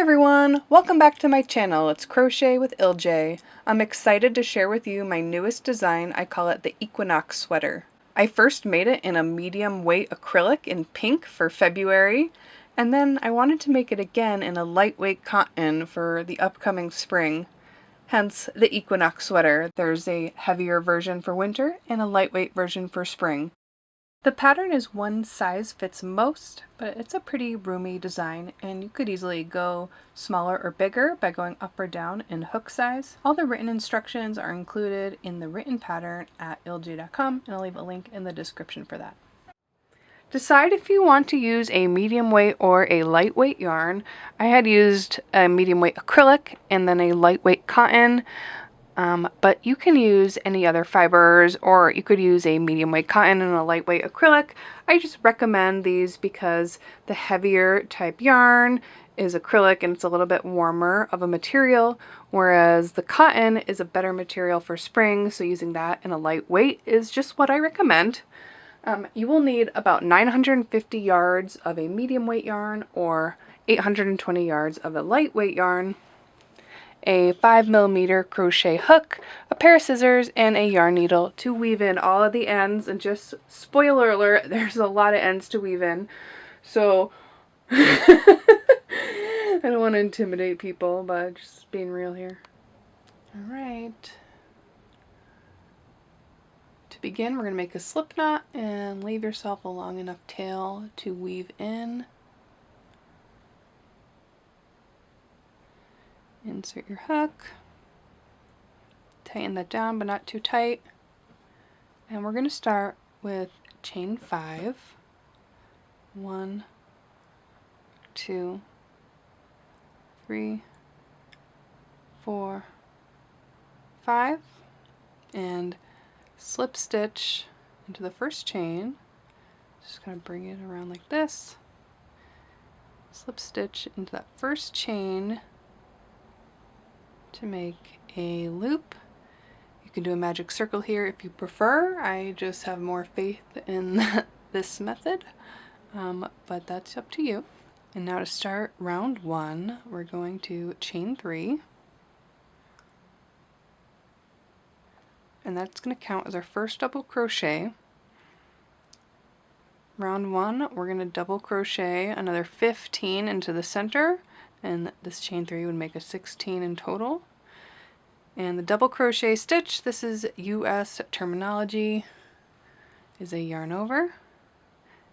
everyone! Welcome back to my channel. It's Crochet with LJ. I'm excited to share with you my newest design. I call it the Equinox sweater. I first made it in a medium weight acrylic in pink for February, and then I wanted to make it again in a lightweight cotton for the upcoming spring. Hence the Equinox sweater. There's a heavier version for winter and a lightweight version for spring. The pattern is one size fits most, but it's a pretty roomy design, and you could easily go smaller or bigger by going up or down in hook size. All the written instructions are included in the written pattern at lj.com, and I'll leave a link in the description for that. Decide if you want to use a medium weight or a lightweight yarn. I had used a medium weight acrylic and then a lightweight cotton. But you can use any other fibers, or you could use a medium weight cotton and a lightweight acrylic. I just recommend these because the heavier type yarn is acrylic and it's a little bit warmer of a material, whereas the cotton is a better material for spring, so using that in a lightweight is just what I recommend. You will need about 950 yards of a medium weight yarn or 820 yards of a lightweight yarn, a 5mm crochet hook, a pair of scissors, and a yarn needle to weave in all of the ends. And just spoiler alert, there's a lot of ends to weave in, so I don't want to intimidate people, but just being real here. Alright. To begin, we're going to make a slip knot and leave yourself a long enough tail to weave in. Insert your hook, tighten that down but not too tight, and we're going to start with chain 5. 1, 2, 3, 4, 5, and slip stitch into the first chain. Just going to bring it around like this, slip stitch into that first chain to make a loop. You can do a magic circle here if you prefer. I just have more faith in this method, but that's up to you. And now to start round 1, we're going to chain 3, and that's going to count as our first double crochet. Round 1, we're going to double crochet another 15 into the center, and this chain 3 would make a 16 in total. And the double crochet stitch, this is US terminology, is a yarn over,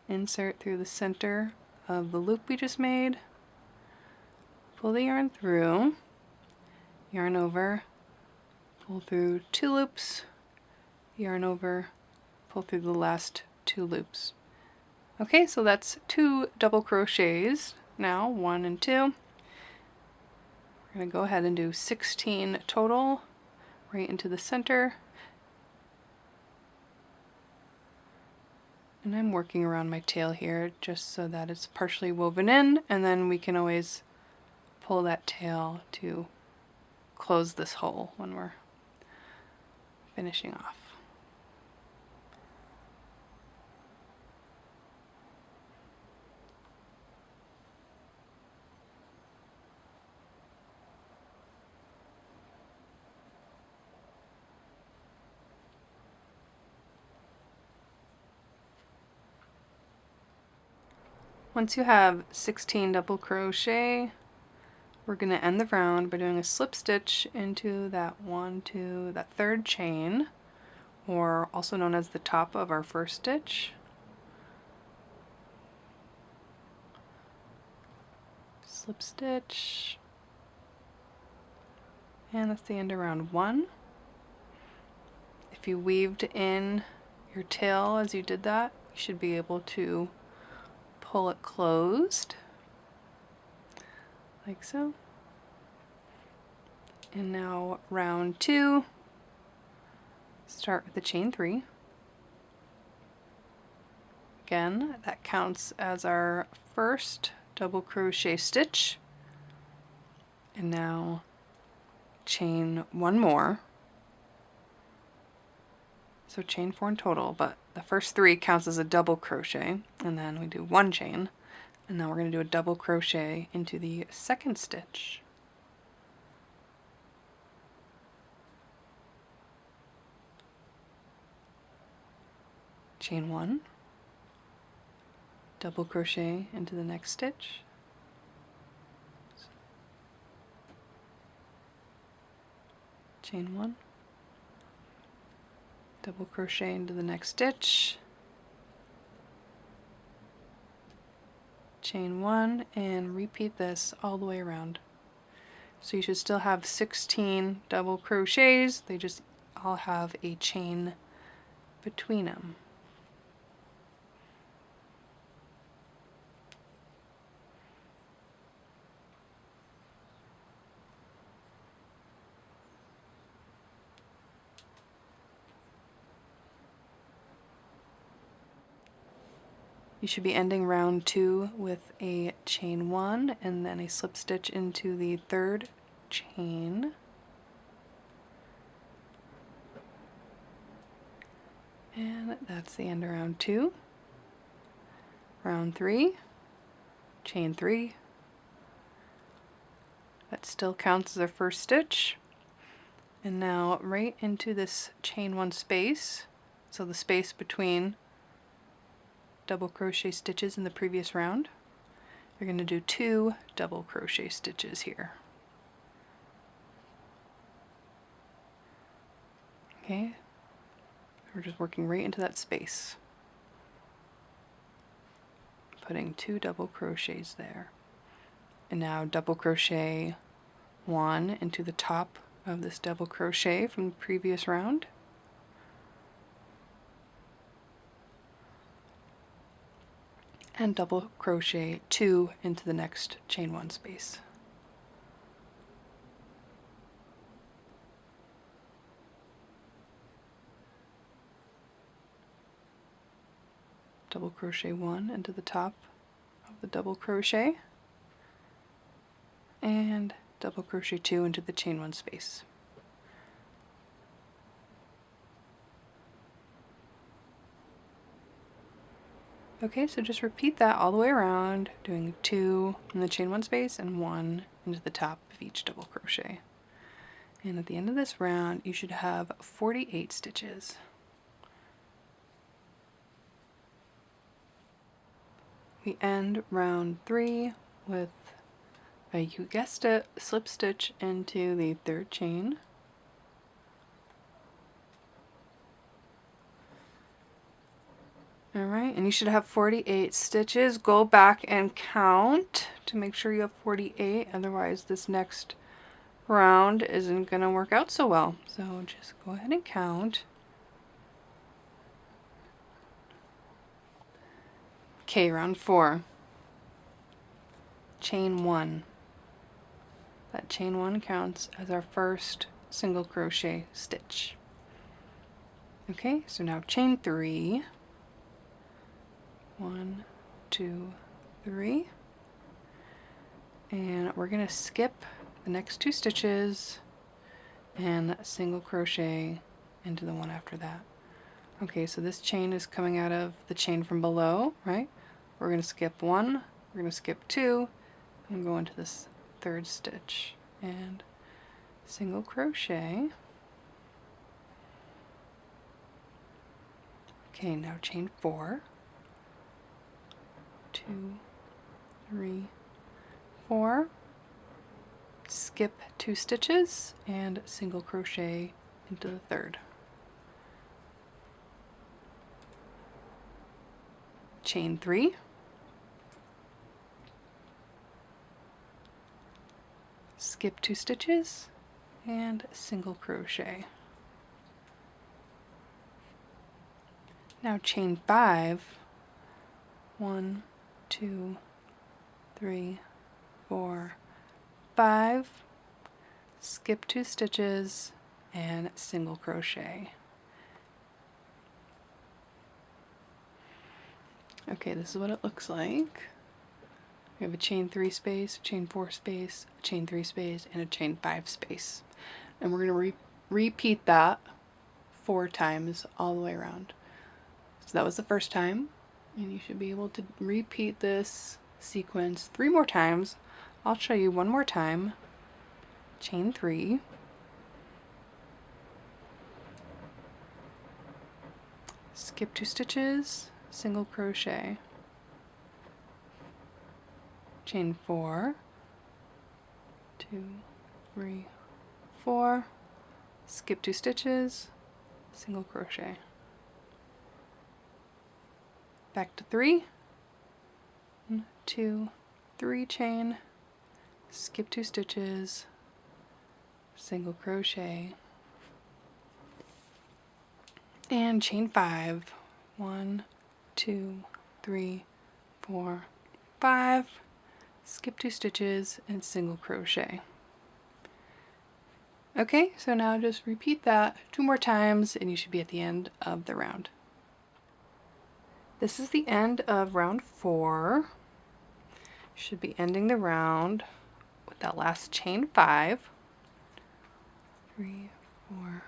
insert through the center of the loop we just made, pull the yarn through, yarn over, pull through 2 loops, yarn over, pull through the last 2 loops. Okay, so that's 2 double crochets now, 1 and 2. We're going to go ahead and do 16 total right into the center. And I'm working around my tail here just so that it's partially woven in, and then we can always pull that tail to close this hole when we're finishing off. Once you have 16 double crochet, we're going to end the round by doing a slip stitch into that that third chain, or also known as the top of our first stitch. Slip stitch, and that's the end of round 1. If you weaved in your tail as you did that, you should be able to pull it closed, like so. And now round 2, start with the chain 3. Again, that counts as our first double crochet stitch. And now chain 1 more. So chain 4 in total, but the first 3 counts as a double crochet, and then we do 1 chain. And now we're going to do a double crochet into the second stitch. Chain 1, double crochet into the next stitch, chain 1, double crochet into the next stitch, chain 1, and repeat this all the way around. So you should still have 16 double crochets, they just all have a chain between them. You should be ending round 2 with a chain 1 and then a slip stitch into the third chain. And that's the end of round 2. Round 3, chain 3. That still counts as our first stitch. And now right into this chain 1 space, so the space between double crochet stitches in the previous round, you're going to do 2 double crochet stitches here. Okay, we're just working right into that space, putting 2 double crochets there. And now double crochet 1 into the top of this double crochet from the previous round. And double crochet 2 into the next chain 1 space. Double crochet 1 into the top of the double crochet, and double crochet 2 into the chain 1 space. Okay, so just repeat that all the way around, doing 2 in the chain 1 space and 1 into the top of each double crochet. And at the end of this round, you should have 48 stitches. We end round 3 with a, you guessed it, slip stitch into the third chain. Alright, and you should have 48 stitches. Go back and count to make sure you have 48, otherwise this next round isn't going to work out so well. So just go ahead and count. Okay, round 4. Chain 1. That chain 1 counts as our first single crochet stitch. Okay, so now chain 3. 1, 2, 3. And we're going to skip the next 2 stitches and single crochet into the one after that. Okay, so this chain is coming out of the chain from below, right? We're going to skip 1, we're going to skip 2, and go into this third stitch and single crochet. Okay, now chain 4. 2, 3, 4. Skip 2 stitches and single crochet into the third. Chain 3. Skip 2 stitches and single crochet. Now chain 5. 1, 2, 3, 4, 5. Skip 2 stitches and single crochet. Okay, this is what it looks like. We have a chain 3 space, a chain 4 space, a chain 3 space, and a chain 5 space. And we're going to repeat that 4 times all the way around. So that was the first time, and you should be able to repeat this sequence 3 more times. I'll show you one more time. Chain 3, skip 2 stitches, single crochet, chain 4, 2, 3, 4, skip 2 stitches, single crochet, back to 3, 1, 2, 3 chain, skip 2 stitches, single crochet, and chain 5, 1, 2, 3, 4, 5, skip 2 stitches and single crochet. Okay, so now just repeat that 2 more times and you should be at the end of the round. This is the end of round 4. Should be ending the round with that last chain 5. 3, 4,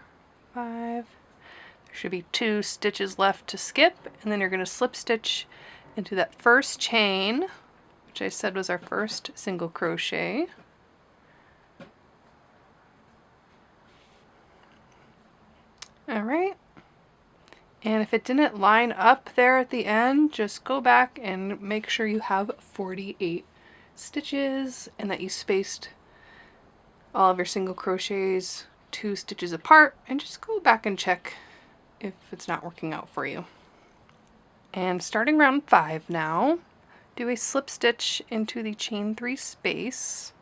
5. There should be 2 stitches left to skip, and then you're going to slip stitch into that first chain, which I said was our first single crochet. Alright, and if it didn't line up there at the end, just go back and make sure you have 48 stitches and that you spaced all of your single crochets 2 stitches apart, and just go back and check if it's not working out for you. And starting round 5 now, do a slip stitch into the chain 3 space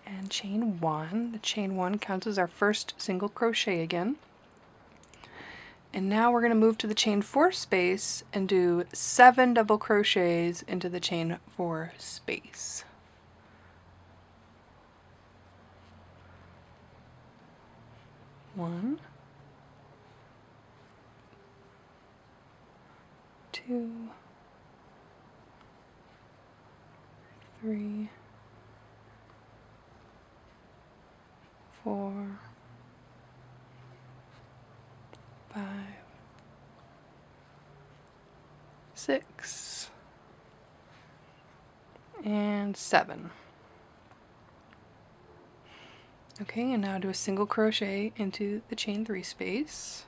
and chain 1. The chain 1 counts as our first single crochet again. And now we're going to move to the chain 4 space and do 7 double crochets into the chain 4 space. One, 2, 3, 4, 5, 6, and 7. Okay, and now do a single crochet into the chain 3 space.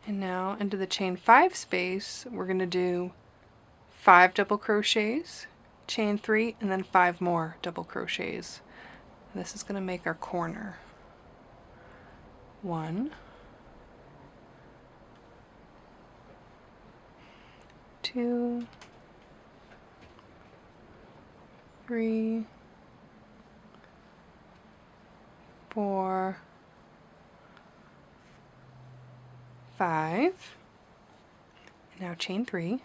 And now into the chain 5 space, we're going to do 5 double crochets, chain 3, and then 5 more double crochets. And this is going to make our corner. 1, 2, 3, 4, 5, and now chain 3,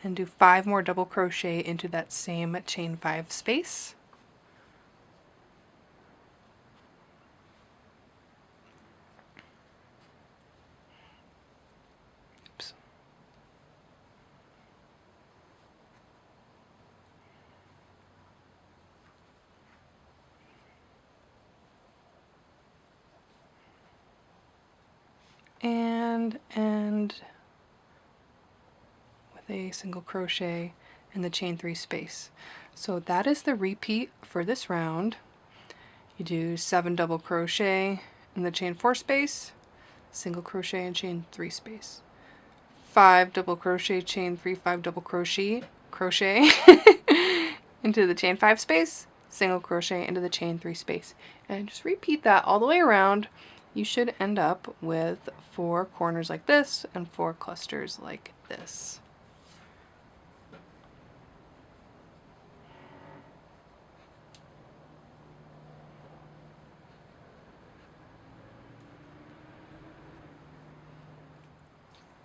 and do 5 more double crochet into that same chain 5 space. Oops. And end with a single crochet in the chain 3 space. So that is the repeat for this round. You do 7 double crochet in the chain 4 space, single crochet and chain 3 space, 5 double crochet, chain 3, 5 double crochet into the chain 5 space, single crochet into the chain 3 space, and just repeat that all the way around. You should end up with 4 corners like this and 4 clusters like this.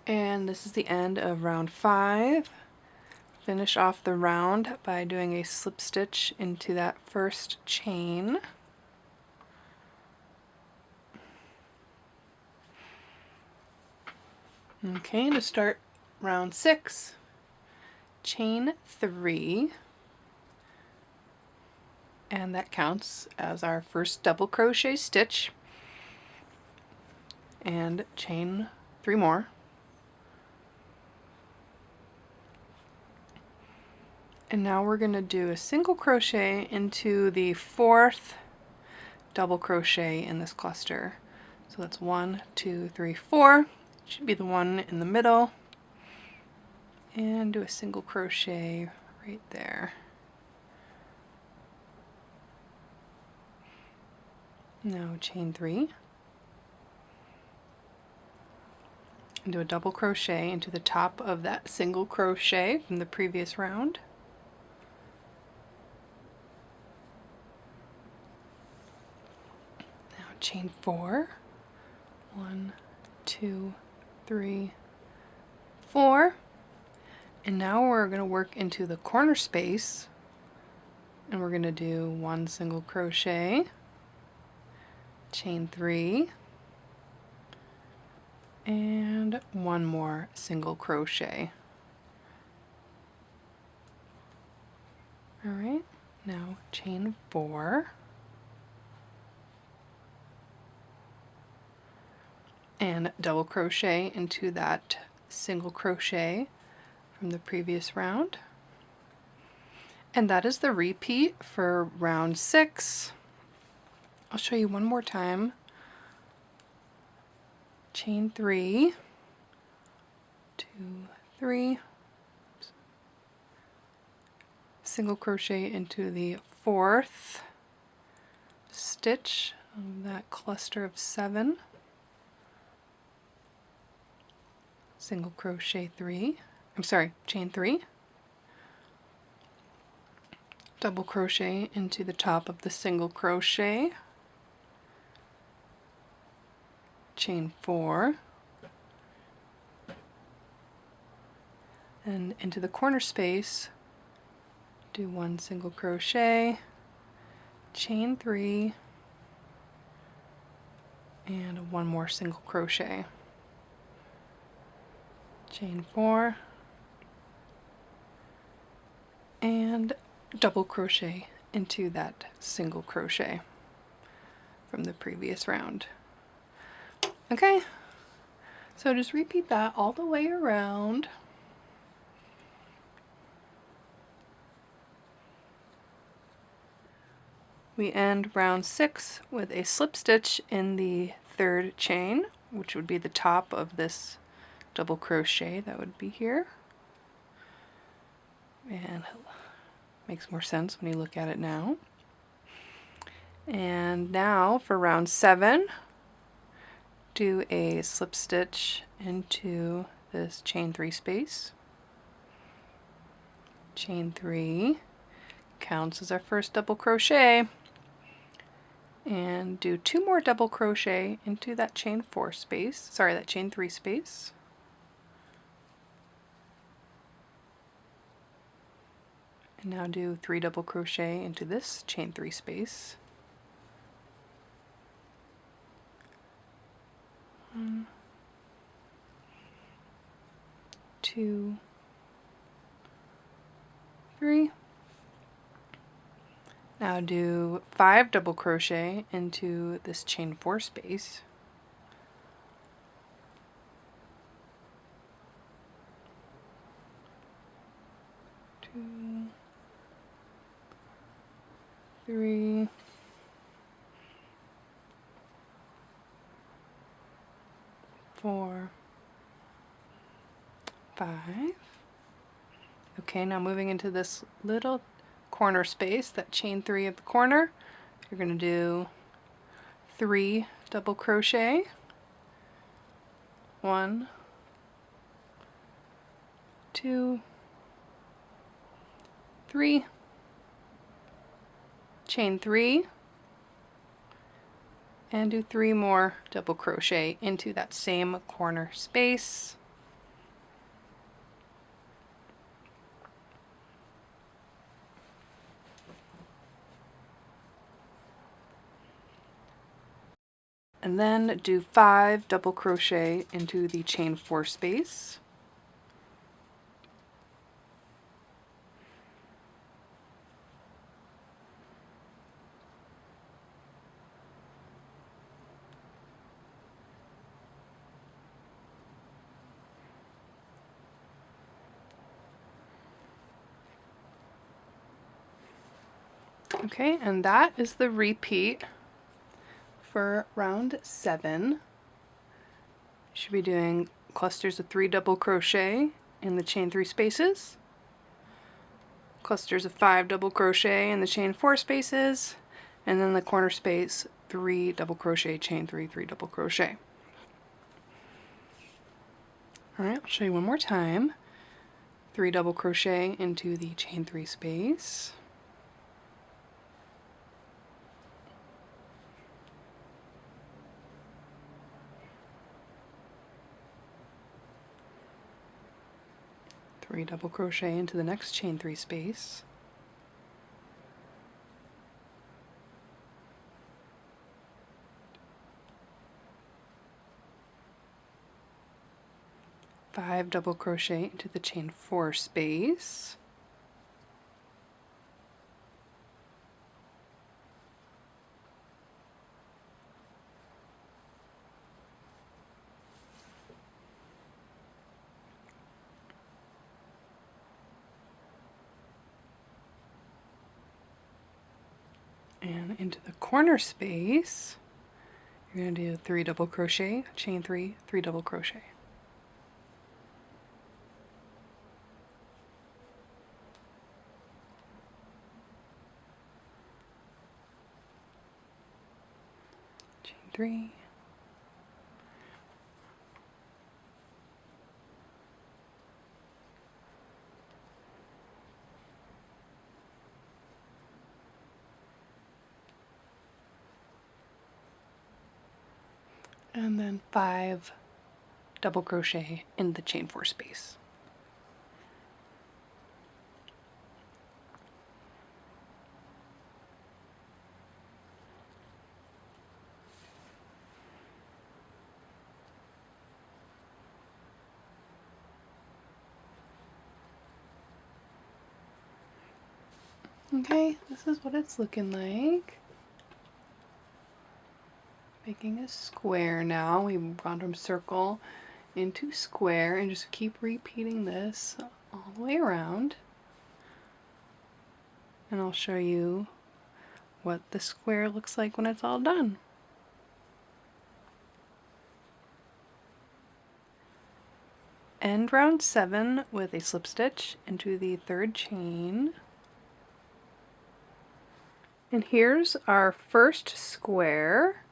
And this is the end of round 5. Finish off the round by doing a slip stitch into that first chain. Okay, to start round 6, chain 3, and that counts as our first double crochet stitch, and chain 3 more. And now we're going to do a single crochet into the 4th double crochet in this cluster. So that's 1, 2, 3, 4. Should be the one in the middle. And do a single crochet right there. Now chain 3. And do a double crochet into the top of that single crochet from the previous round. Now chain 4. 1, 2, 3, 4. And now we're going to work into the corner space, and we're going to do 1 single crochet, chain 3, and 1 more single crochet. Alright, now chain 4, and double crochet into that single crochet from the previous round. And that is the repeat for round 6. I'll show you one more time. Chain 3, 2, 3, single crochet into the 4th stitch of that cluster of 7, single crochet 3, chain 3, double crochet into the top of the single crochet, chain 4, and into the corner space do 1 single crochet, chain 3, and 1 more single crochet, chain 4, and double crochet into that single crochet from the previous round. Okay, so just repeat that all the way around. We end round 6 with a slip stitch in the 3rd chain, which would be the top of this double crochet that would be here. And it makes more sense when you look at it now. And now for round 7, do a slip stitch into this chain 3 space. Chain 3 counts as our first double crochet. And do 2 more double crochet into that chain 4 space, that chain 3 space. And now do 3 double crochet into this chain 3 space. 1, 2, 3. Now do 5 double crochet into this chain 4 space. 2, 3, 4, 5. Okay, now moving into this little corner space, that chain 3 at the corner, you're going to do 3 double crochet, 1, 2, 3, chain 3, and do 3 more double crochet into that same corner space. And then do 5 double crochet into the chain 4 space. Okay, and that is the repeat for round 7. Should be doing clusters of 3 double crochet in the chain 3 spaces, clusters of 5 double crochet in the chain 4 spaces, and then the corner space 3 double crochet, chain 3, 3 double crochet. Alright, I'll show you one more time. 3 double crochet into the chain 3 space, three double crochet into the next chain 3 space, five double crochet into the chain 4 space, and into the corner space you're going to do 3 double crochet, chain 3, 3 double crochet. Chain 3, and then 5 double crochet in the chain 4 space. Okay, this is what it's looking like. Making a square now. We've gone from circle into square and just keep repeating this all the way around. And I'll show you what the square looks like when it's all done. End round 7 with a slip stitch into the 3rd chain. And here's our first square.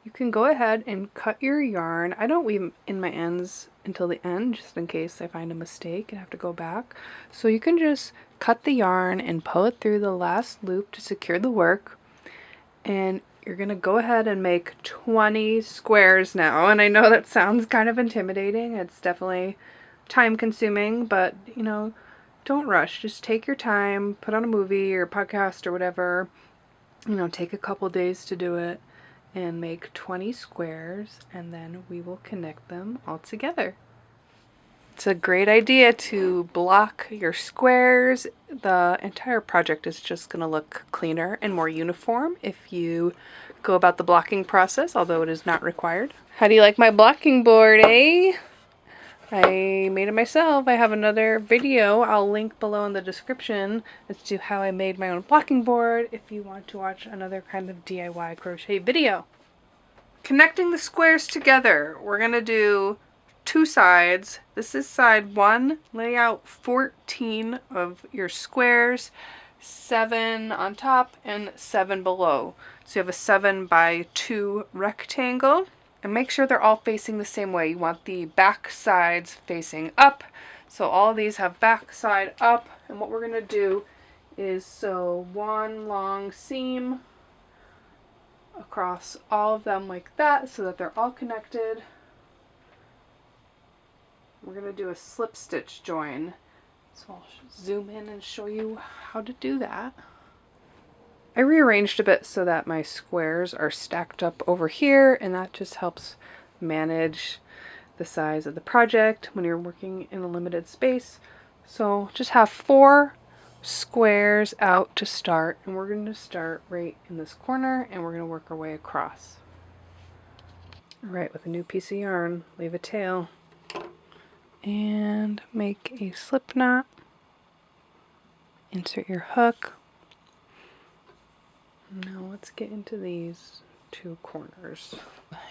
You can go ahead and cut your yarn. I don't weave in my ends until the end, just in case I find a mistake and have to go back. So you can just cut the yarn and pull it through the last loop to secure the work. And you're gonna go ahead and make 20 squares now. And I know that sounds kind of intimidating. It's definitely time consuming, but you know, don't rush. Just take your time, put on a movie or podcast or whatever. You know, take a couple days to do it and make 20 squares, and then we will connect them all together. It's a great idea to block your squares. The entire project is just going to look cleaner and more uniform if you go about the blocking process, although it is not required. How do you like my blocking board, eh? I made it myself. I have another video I'll link below in the description as to how I made my own blocking board if you want to watch another kind of DIY crochet video. Connecting the squares together, we're going to do 2 sides. This is side 1. Lay out 14 of your squares, 7 on top and 7 below. So you have a 7 by 2 rectangle. And make sure they're all facing the same way. You want the back sides facing up. So all these have back side up. And what we're going to do is sew 1 long seam across all of them like that so that they're all connected. We're going to do a slip stitch join. So I'll zoom in and show you how to do that. I rearranged a bit so that my squares are stacked up over here, and that just helps manage the size of the project when you're working in a limited space. So just have 4 squares out to start, and we're going to start right in this corner and we're going to work our way across. Alright, with a new piece of yarn, leave a tail and make a slip knot. Insert your hook. let's get into these two corners.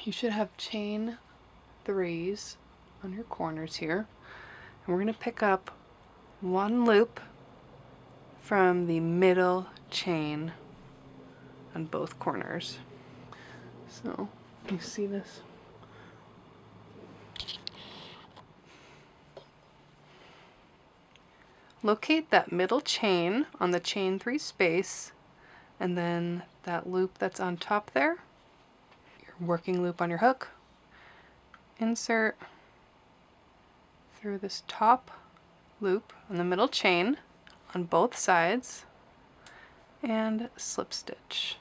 You should have chain 3s on your corners here. And we're going to pick up one loop from the middle chain on both corners. So you see this? Locate that middle chain on the chain 3 space, and then that loop that's on top there, your working loop on your hook, insert through this top loop on the middle chain on both sides, and slip stitch.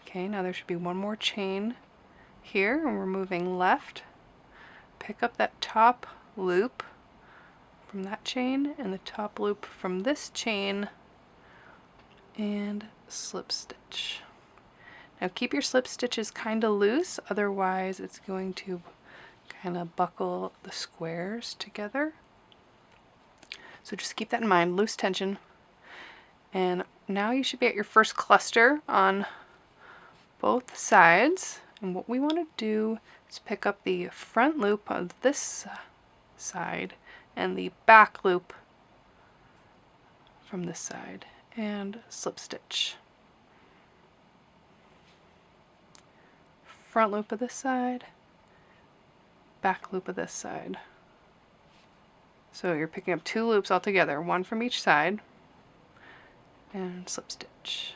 Okay, now there should be one more chain here, and we're moving left. Pick up that top loop from that chain and the top loop from this chain and slip stitch. Now keep your slip stitches kind of loose, otherwise it's going to kind of buckle the squares together. So just keep that in mind, loose tension. And now you should be at your first cluster on both sides. And what we want to do is pick up the front loop of this side and the back loop from this side and slip stitch. Front loop of this side, back loop of this side. So you're picking up 2 loops all together, one from each side, and slip stitch.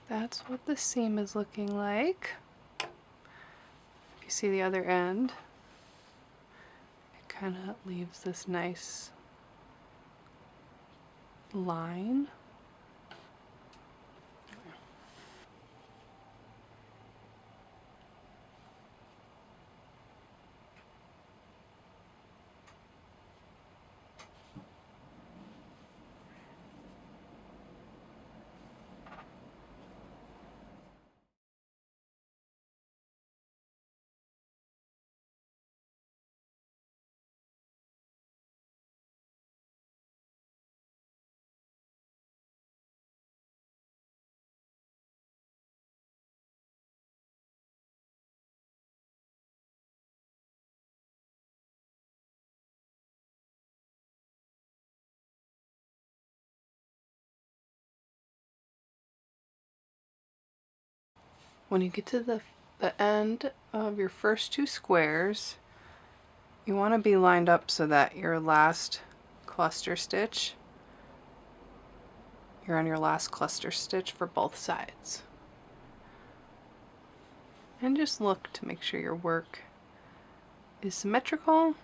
That's what the seam is looking like. If you see the other end, it kind of leaves this nice line. When you get to the end of your first 2 squares, you want to be lined up so that your last cluster stitch, you're on your last cluster stitch for both sides. And just look to make sure your work is symmetrical.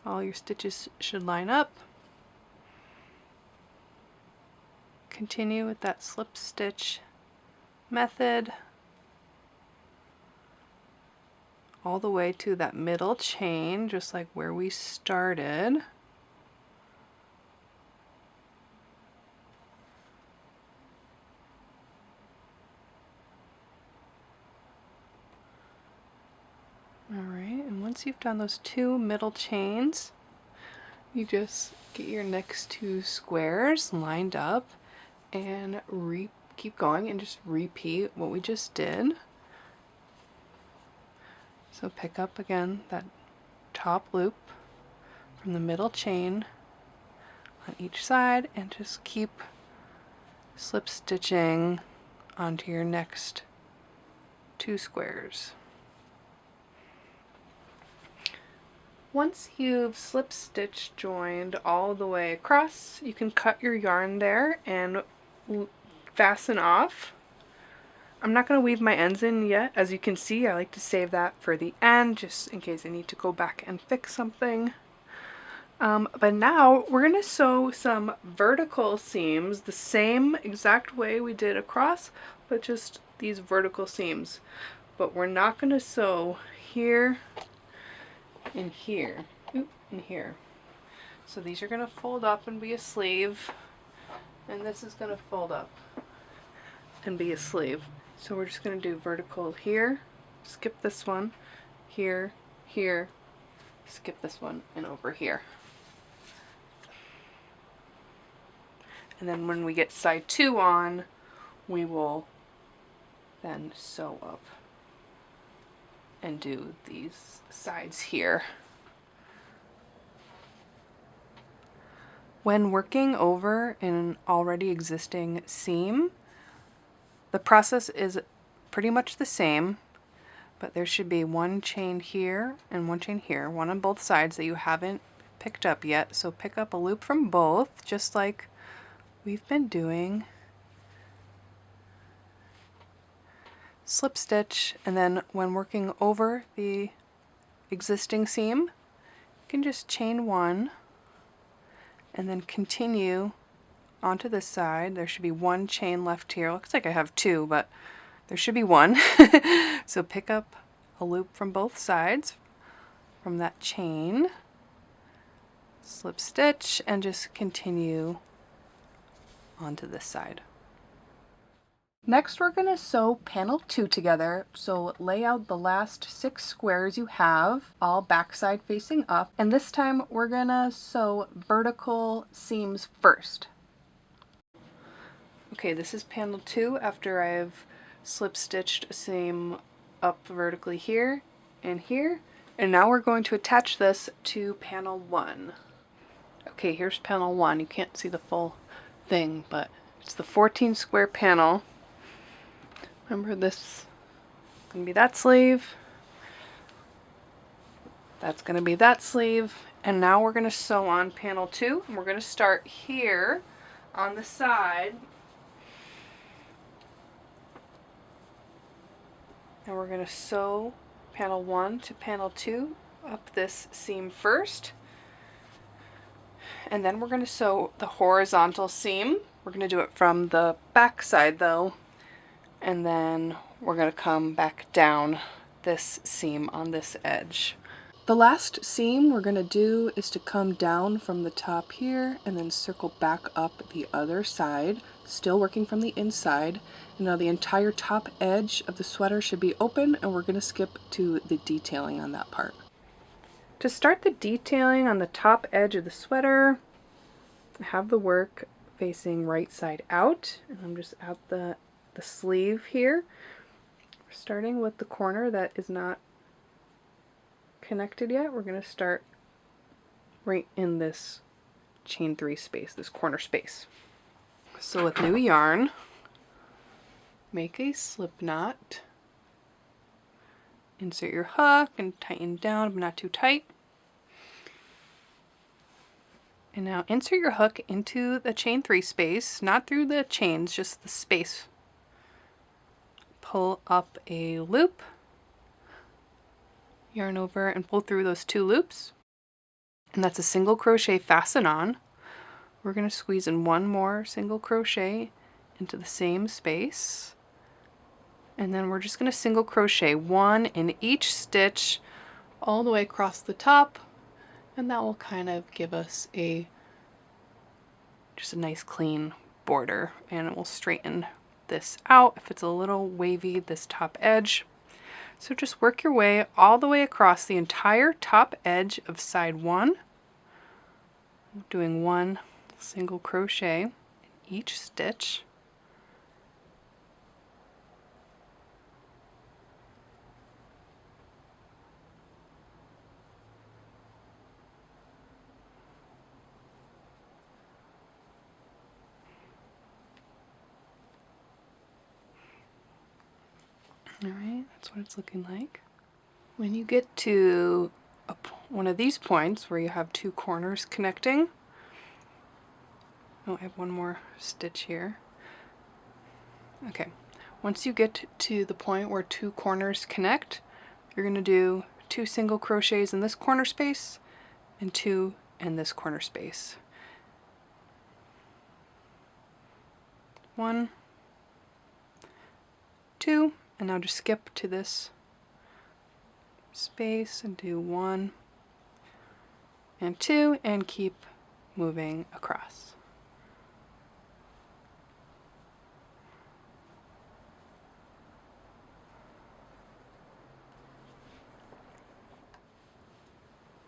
All your stitches should line up. Continue with that slip stitch method all the way to that middle chain, just like where we started. Alright, and once you've done those 2 middle chains, you just get your next 2 squares lined up and keep going and just repeat what we just did. So pick up again that top loop from the middle chain on each side and just keep slip stitching onto your next 2 squares. Once you've slip stitch joined all the way across, you can cut your yarn there and fasten off. I'm not going to weave my ends in yet. As you can see, I like to save that for the end, just in case I need to go back and fix something. But now we're gonna sew some vertical seams the same exact way we did across, but just these vertical seams. But we're not gonna sew here and here, and here. So these are gonna fold up and be a sleeve, and this is gonna fold up and be a sleeve. So we're just gonna do vertical here, skip this one, here, here, skip this one, and over here. And then when we get side 2 on, we will then sew up and do these sides here. When working over an already existing seam, the process is pretty much the same, but there should be one chain here and one chain here, one on both sides that you haven't picked up yet. So pick up a loop from both, just like we've been doing. Slip stitch, and then when working over the existing seam, you can just chain one and then continue onto this side. There should be one chain left here. Looks like I have 2, but there should be one. So pick up a loop from both sides from that chain, slip stitch, and just continue onto this side. Next, we're going to sew panel 2 together. So lay out the last 6 squares you have, all backside facing up. And this time we're going to sew vertical seams first. Okay, this is panel 2 after I've slip stitched a seam up vertically here and here. And now we're going to attach this to panel 1. Okay, here's panel 1. You can't see the full thing, but it's the 14 square panel. Remember, this is going to be that sleeve. That's going to be that sleeve. And now we're going to sew on panel 2. And we're going to start here on the side. And we're going to sew panel 1 to panel 2 up this seam first. And then we're going to sew the horizontal seam. We're going to do it from the back side though. And then we're going to come back down this seam on this edge. The last seam we're going to do is to come down from the top here and then circle back up the other side, still working from the inside. And now the entire top edge of the sweater should be open, and we're going to skip to the detailing on that part. To start the detailing on the top edge of the sweater, I have the work facing right side out, and I'm just at the sleeve here. We're starting with the corner that is not connected yet. We're going to start right in this chain 3 space, this corner space. So with new yarn, make a slip knot, insert your hook and tighten down but not too tight. And now insert your hook into the chain 3 space, not through the chains, just the space. Pull up a loop, yarn over and pull through those 2 loops, and that's a single crochet fasten on. We're going to squeeze in one more single crochet into the same space, and then we're just going to single crochet 1 in each stitch all the way across the top, and that will kind of give us just a nice clean border, and it will straighten this out if it's a little wavy, this top edge. So just work your way all the way across the entire top edge of side 1, doing 1 single crochet in each stitch. Alright, that's what it's looking like. When you get to one of these points where you have 2 corners connecting, oh, I have one more stitch here. Okay, once you get to the point where 2 corners connect, you're going to do 2 single crochets in this corner space and 2 and this corner space. 1, 2, and now just skip to this space and do 1 and 2 and keep moving across.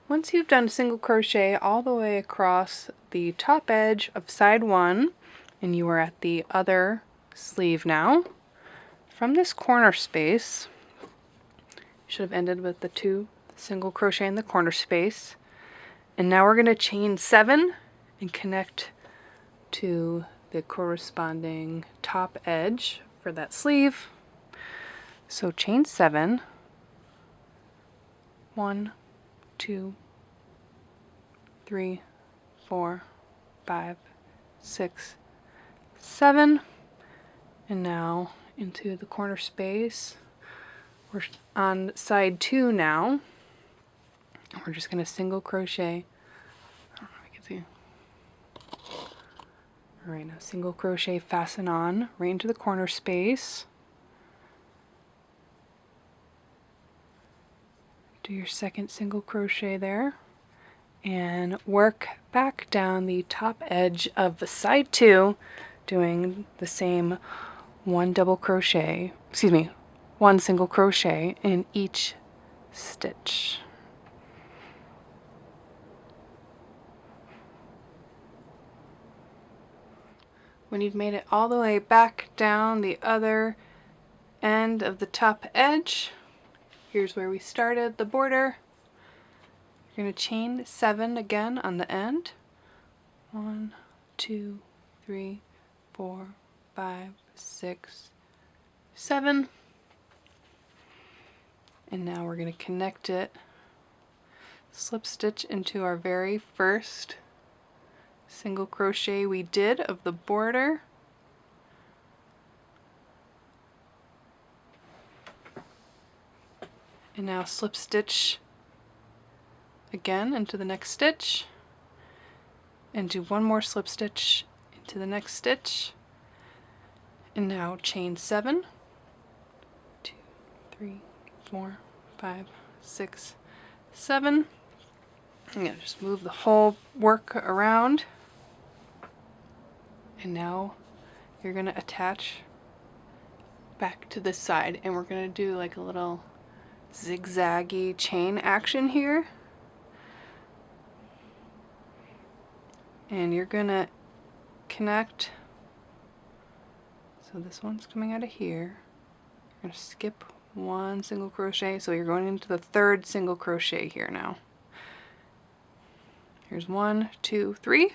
Once you've done single crochet all the way across the top edge of side 1 and you are at the other sleeve now, from this corner space, you should have ended with the 2 single crochet in the corner space, and now we're going to chain 7 and connect to the corresponding top edge for that sleeve. So chain 7, 1, 2, 3, 4, 5, 6, 7, and now into the corner space. We're on side 2 now. We're just going to single crochet. I don't know if you can see. All right, now single crochet, fasten on right into the corner space. Do your second single crochet there and work back down the top edge of the side 2, doing the same 1 single crochet in each stitch. When you've made it all the way back down the other end of the top edge, here's where we started the border. You're going to chain 7 again on the end. 1, 2, 3, 4, 5, 6, 7. And now we're going to connect it, slip stitch into our very first single crochet we did of the border. And now slip stitch again into the next stitch and do 1 more slip stitch into the next stitch, and now chain 7, 2, 3, 4, 5, 6, 7. I'm going to just move the whole work around, and now you're going to attach back to this side, and we're going to do like a little zigzaggy chain action here. And you're going to connect, so this one's coming out of here. You're going to skip 1 single crochet, so you're going into the 3rd single crochet here now. Here's 1, 2, 3.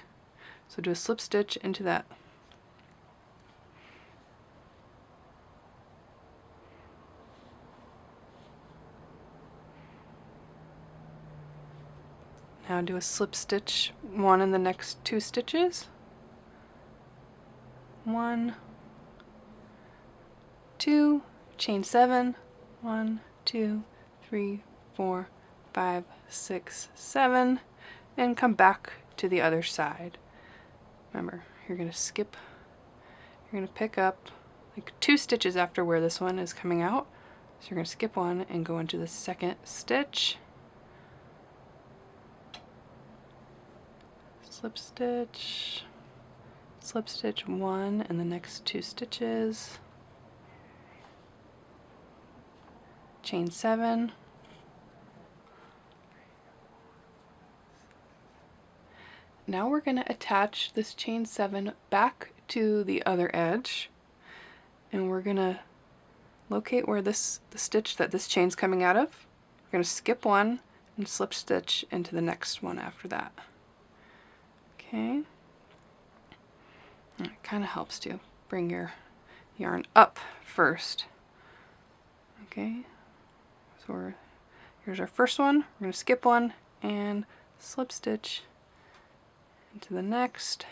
So do a slip stitch into that. Now do a slip stitch 1 in the next 2 stitches. 1, 2, chain 7, 1, 2, 3, 4, 5, 6, 7, and come back to the other side. Remember, you're going to skip, you're going to pick up like 2 stitches after where this one is coming out. So you're going to skip 1 and go into the 2nd stitch. Slip stitch 1 in the next 2 stitches, chain 7, now we're going to attach this chain 7 back to the other edge, and we're going to locate where the stitch that this chain's coming out of. We're going to skip 1 and slip stitch into the next one after that. Okay, it kind of helps to bring your yarn up first. Okay, so here's our first one. We're going to skip 1 and slip stitch into the next.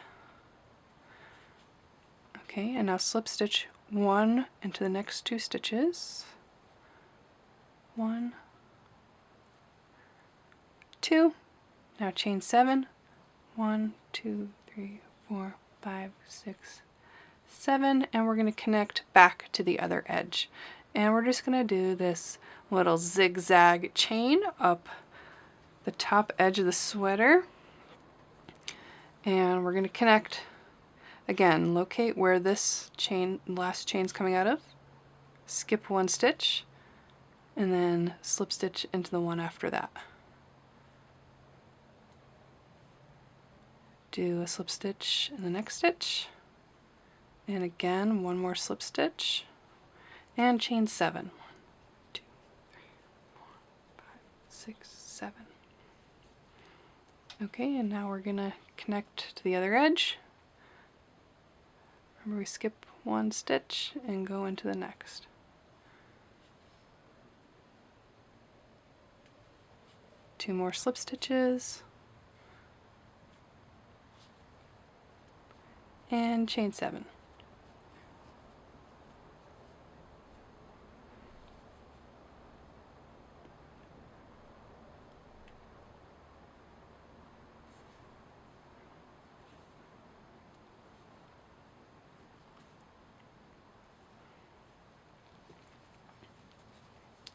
Okay, and now slip stitch 1 into the next 2 stitches. 1, 2. Now chain 7. 1, 2, 3, 4, 5, 6, 7, and we're going to connect back to the other edge. And we're just going to do this little zigzag chain up the top edge of the sweater. And we're going to connect again, locate where this last chain's coming out of, skip one stitch, and then slip stitch into the one after that. Do a slip stitch in the next stitch, and again one more slip stitch, and chain 7. 1, 2, 3, 4, 5, 6, 7. Okay, and now we're gonna connect to the other edge. Remember, we skip one stitch and go into the next. Two more slip stitches, and chain 7.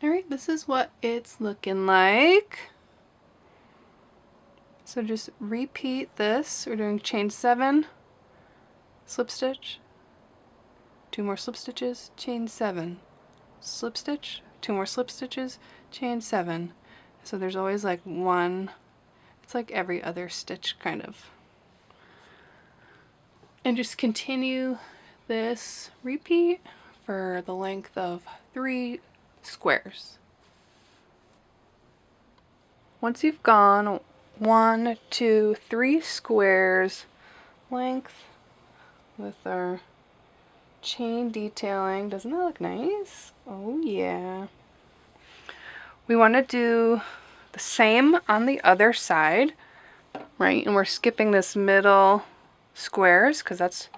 Alright, this is what it's looking like. So just repeat this. We're doing chain 7, slip stitch, 2 more slip stitches, chain 7, slip stitch, 2 more slip stitches, chain 7. So there's always like one, it's like every other stitch kind of. And just continue this repeat for the length of 3 squares. Once you've gone 1, 2, 3 squares length with our chain detailing, doesn't that look nice? Oh yeah. We want to do the same on the other side, right? And we're skipping this middle squares because that's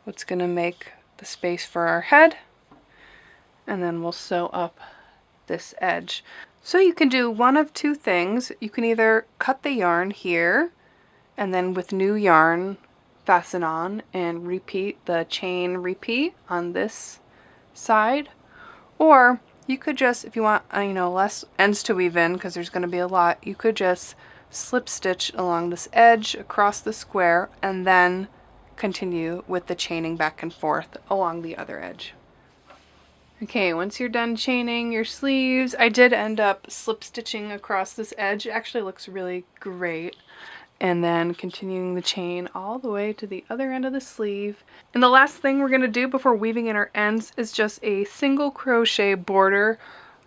what's going to make the space for our head. And then we'll sew up this edge. So you can do one of two things. You can either cut the yarn here and then with new yarn fasten on and repeat the chain repeat on this side, or you could just, if you want less ends to weave in because there's going to be a lot, you could just slip stitch along this edge across the square and then continue with the chaining back and forth along the other edge. Okay, once you're done chaining your sleeves, I did end up slip stitching across this edge. It actually looks really great. And then continuing the chain all the way to the other end of the sleeve. And the last thing we're going to do before weaving in our ends is just a single crochet border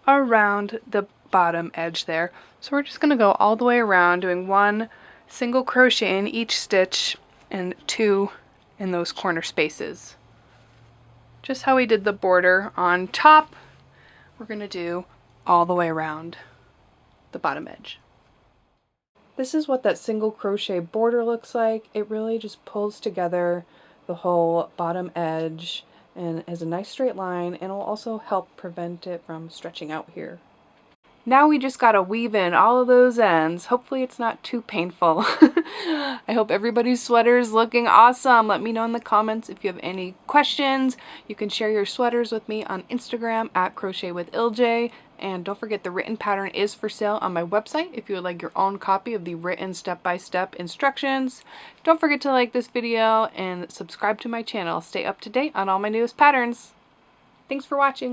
around the bottom edge there. So we're just going to go all the way around doing 1 single crochet in each stitch and 2 in those corner spaces. Just how we did the border on top, we're going to do all the way around the bottom edge. This is what that single crochet border looks like. It really just pulls together the whole bottom edge and has a nice straight line, and will also help prevent it from stretching out here. Now we just gotta weave in all of those ends. Hopefully it's not too painful. I hope everybody's sweater is looking awesome. Let me know in the comments if you have any questions. You can share your sweaters with me on Instagram at crochetwithilj. And don't forget, the written pattern is for sale on my website if you would like your own copy of the written step-by-step instructions. Don't forget to like this video and subscribe to my channel. Stay up to date on all my newest patterns. Thanks for watching.